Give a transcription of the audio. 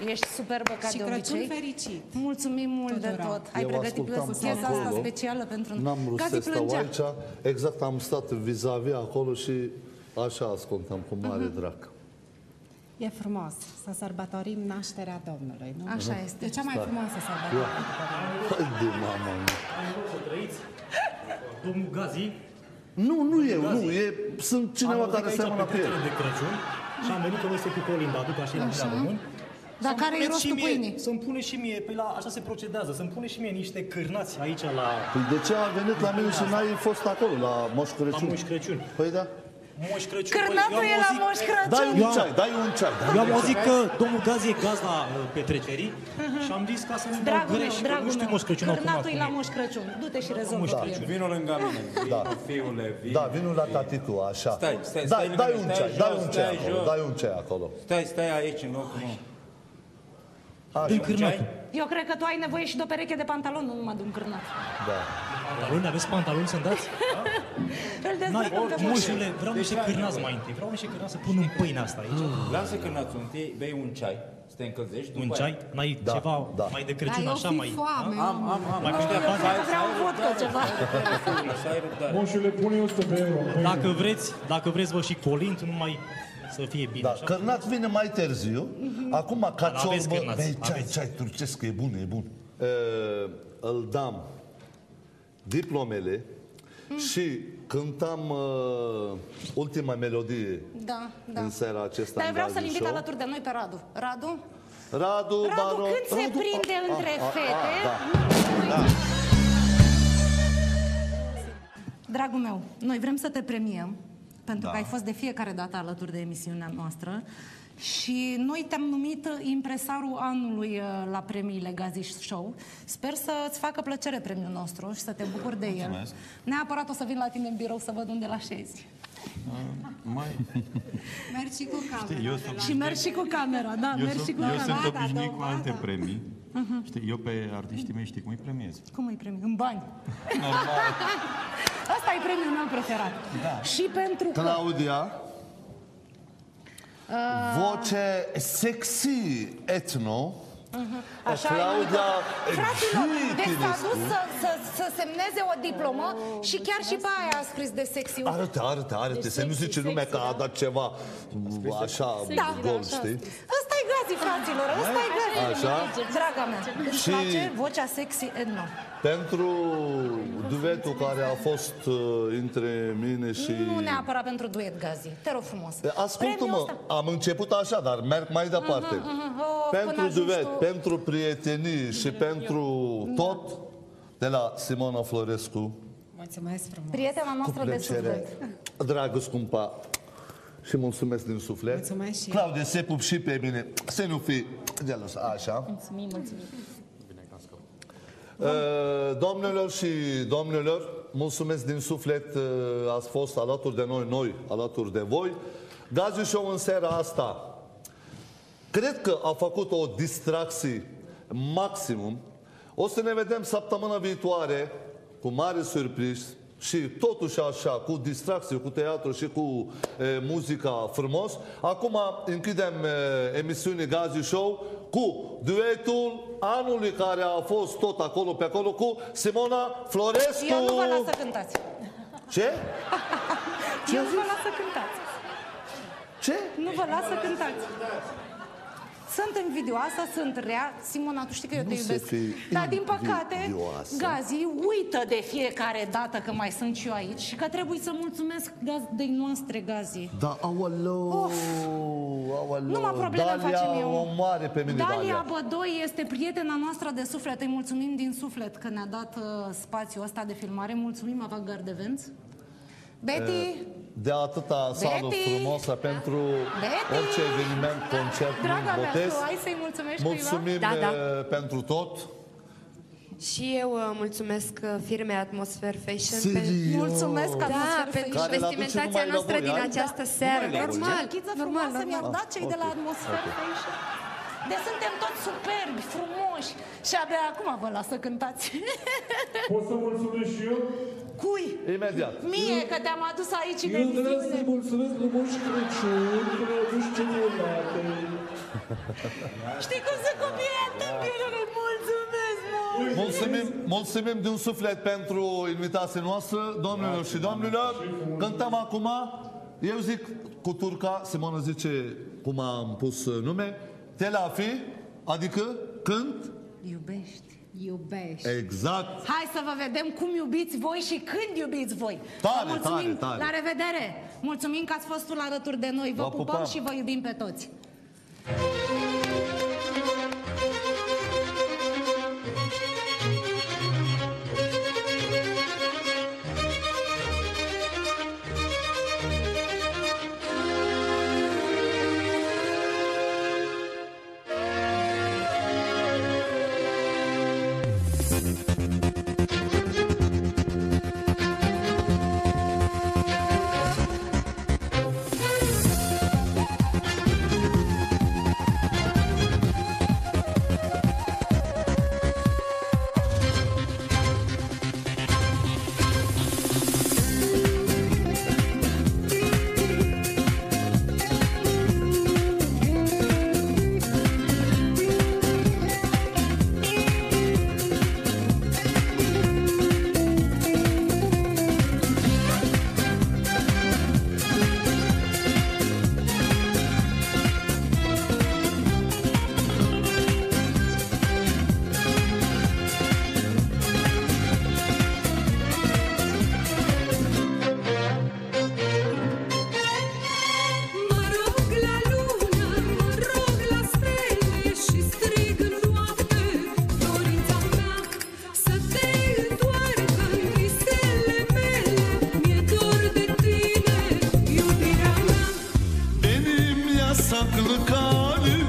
Ești superbă ca de obicei. Și Crăciun fericit. Mulțumim mult de tot. Ai pregătit piesa asta specială pentru noi. N-am vrut să stau aici. Exact, am stat vis-a-vis acolo și așa ascultam cu mare drag. E frumos să sărbătorim nașterea Domnului, nu? Așa este. E cea mai frumoasă sărbătoare. Păi de mama mea. Să trăiți. Domnul Gazi. Nu eu, nu. Sunt cineva care seamănă pe el. De Crăciun și am venit că noi să cu Colinda, aduc așa la român. Dar care e rostul pâinii? Să-mi pune și mie, păi la, așa se procedează, să-mi pune și mie niște cârnați aici la... Păi de ce a venit la mine și n-ai fost acolo, la Moș Crăciun? La Moș Crăciun. Păi da. Moș Crăciun. Cârnatul e la Moș Crăciun. Dai un ceai. Eu am auzit că domnul Gazi e gazda petrecerii și am zis ca să nu dau greș, că nu știu Moș Crăciun acum. Cârnatul e la Moș Crăciun. Du-te și rezolvă. Vino lângă mine. Fiule, vino. Da, vino la tatitu, așa. Stai. Dai un ceai acolo. Stai aici în locul meu. Eu cred că tu ai nevoie și de o pereche de pantaloni, nu numai de un cârnat. Da. Pantaloni? Aveți pantaloni să-mi dați? Îl dezbrăcăm pe Moșule, vreau niște cârnați mai întâi. Vreau niște cârnați să pun în pâinea asta aici. Lasă cârnațul întâi, bei un ceai, să te încălzești. Un ceai? N-ai ceva mai de Crăciun așa mai... Am. Mai putea bani? Vreau un vodcă ceva. Să ai răbdare. Moșule, pune 100 de euro. Dacă vreți vă și colint, numai să fie bine. Da, cârnat vine mai târziu. Acum, ca ciorbă... Ceai turcesc, e bun. Îl dam diplomele și cântam ultima melodie în seara aceasta. Dar vreau să-l invit alături de noi pe Radu. Radu, Baron. când se prinde între fete... Da. Dragul meu, noi vrem să te premiem, pentru că ai fost de fiecare dată alături de emisiunea noastră și noi te-am numit impresarul anului la premiile Gazi Show. Sper să-ți facă plăcere premiul nostru și să te bucuri de el. Neapărat o să vin la tine în birou să văd unde l-așezi. Mergi și cu camera. Și mergi și cu camera, da, mergi și cu camera. Eu sunt obișnuit cu alte premii. Știi, eu pe artiștii mei știi cum îi premiez? Cum îi premii? În bani. Normal. Asta e premiul meu preferat. Da. Și pentru că... Claudia, voce sexy etno. Așa, Claudia, fraților, deci s-a dus să semneze o diplomă și chiar și pe aia a scris de sexy. Arăte, să nu zice lumea că a dat ceva așa gol, știi? Ăsta-i Gazi, fraților, ăsta-i Gazi. Așa? Draga mea, îți place vocea sexy etno? Pentru duetul care a fost între mine și... Nu neapărat pentru duet, Gazi, te rog frumos. Ascultă-mă, am început așa, dar merg mai departe. Pentru duet, pentru prietenii și pentru tot, de la Simona Florescu. Mulțumesc frumos. Prietena noastră de suflet. Dragă, scumpa, și mulțumesc din suflet. Mulțumesc și Claudia, se pup și pe mine, să nu fii gelos, așa. Mulțumim. Doamnelor și domnilor, mulțumesc din suflet, ați fost alături de noi alături de voi. Gazi Show în seara asta, cred că a făcut o distracție maximum. O să ne vedem săptămâna viitoare cu mare surpriză și totuși așa, cu distracție, cu teatru și cu muzica frumos. Acum închidem emisiunea Gazi Show cu duetul anului care a fost tot acolo pe acolo cu Simona Florescu. Eu nu vă las să cântați. Ce? Eu nu vă las să cântați. Ce? Nu vă las să cântați. Sunt invidioasă, sunt rea. Simona, tu știi că eu te iubesc. Dar din păcate, Gazi uită de fiecare dată că mai sunt și eu aici și că trebuie să mulțumesc gazdei noastre, Gazi. Da, aoleu. Numai probleme facem eu. O mare pe mine, Dalia Bădoi este prietena noastră de suflet. Îi mulțumim din suflet că ne-a dat spațiul ăsta de filmare. Mulțumim Avantgarde Events. Betty. De atâta sală frumoasă pentru orice eveniment, concert, botez. Hai să-i mulțumești Mulțumim pentru tot. Și eu mulțumesc firmei Atmosphere Fashion. Mulțumesc pentru vestimentația noastră din această seară. Normal. Mi-au dat cei de la Atmosphere Fashion. Deci suntem toți superbi, frumoși. Și abia acum vă las să cântați. Pot să mulțumesc și eu? Cui? Imediat. Mie, că te-am adus aici de Eu vreau să-i mulțumesc lui Moș Crăciun că mi-a adus ciocolate. Știi cum se copie? Mulțumesc, Mulțumim din suflet pentru invitația noastră, domnilor și domnilor. Cântăm acum, eu zic cu turca, Simona zice cum am pus nume, Telafi, adică cânt? Iubești. Exact. Hai să vă vedem cum iubiți voi și când iubiți voi. Tare, mulțumim, tare. la revedere. Mulțumim că ați fost alături de noi. Vă pupăm și vă iubim pe toți. Saklı kalbim